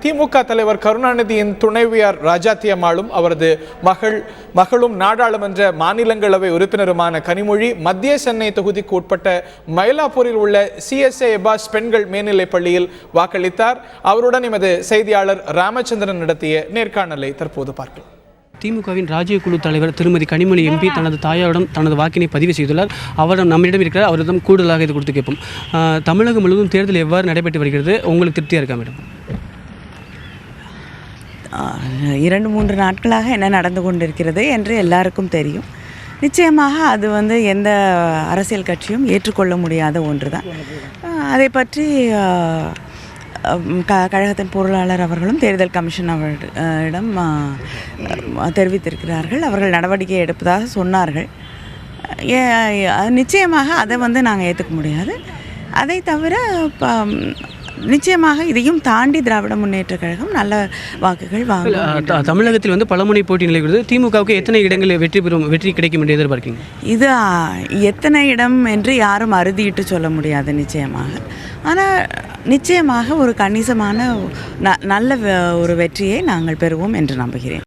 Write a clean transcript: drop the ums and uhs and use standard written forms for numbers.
திமுக தலைவர் கருணாநிதியின் துணைவியார் ராஜாத்தி அம்மாளும் அவரது மகளும் நாடாளுமன்ற மாநிலங்களவை உறுப்பினருமான கனிமொழி மத்திய சென்னை தொகுதிக்கு உட்பட்ட மயிலாப்பூரில் உள்ள CSA எபாஸ் பெண்கள் மேல்நிலைப் பள்ளியில் வாக்களித்தார். அவருடன் எமது செய்தியாளர் ராமச்சந்திரன் நடத்திய நேர்காணலை தற்போது பார்க்கலாம். திமுகவின் ராஜ்ய குழு தலைவர் திருமதி கனிமொழி MP தனது தாயாரிடம் தனது வாக்கினை பதிவு செய்துள்ளார். அவரிடம் நம்மிடம் இருக்கிறார். அவரிடம் கூடுதலாக இது கொடுத்து கேட்போம். தமிழகம் முழுவதும் தேர்தல் எவ்வாறு நடைபெற்று வருகிறது? உங்களுக்கு திருப்தியாக இருக்கா மேடம்? 2-3 நாட்களாக என்ன நடந்து கொண்டிருக்கிறது என்று எல்லாருக்கும் தெரியும். நிச்சயமாக அது எந்த அரசியல் கட்சியும் ஏற்றுக்கொள்ள முடியாத ஒன்று தான். அதை பற்றி கழகத்தின் பொருளாளர் அவர்களும் தேர்தல் கமிஷன் அவர்களிடம் தெரிவித்திருக்கிறார்கள். அவர்கள் நடவடிக்கை எடுப்பதாக சொன்னார்கள். நிச்சயமாக அதை நாங்கள் ஏற்றுக்க முடியாது. அதை தவிர நிச்சயமாக இதையும் தாண்டி திராவிட முன்னேற்ற கழகம் நல்ல வாக்குகள் வாங்க. தமிழகத்தில் பலமுனை போட்டி நிலைகிறது. திமுகவுக்கு எத்தனை இடங்களில் வெற்றி கிடைக்கும் என்று எதிர்பார்க்கீங்க? இது எத்தனை இடம் என்று யாரும் அறுதிட்டு சொல்ல முடியாது நிச்சயமாக. ஆனால் நிச்சயமாக ஒரு கணிசமான நல்ல ஒரு வெற்றியை நாங்கள் பெறுவோம் என்று நம்புகிறேன்.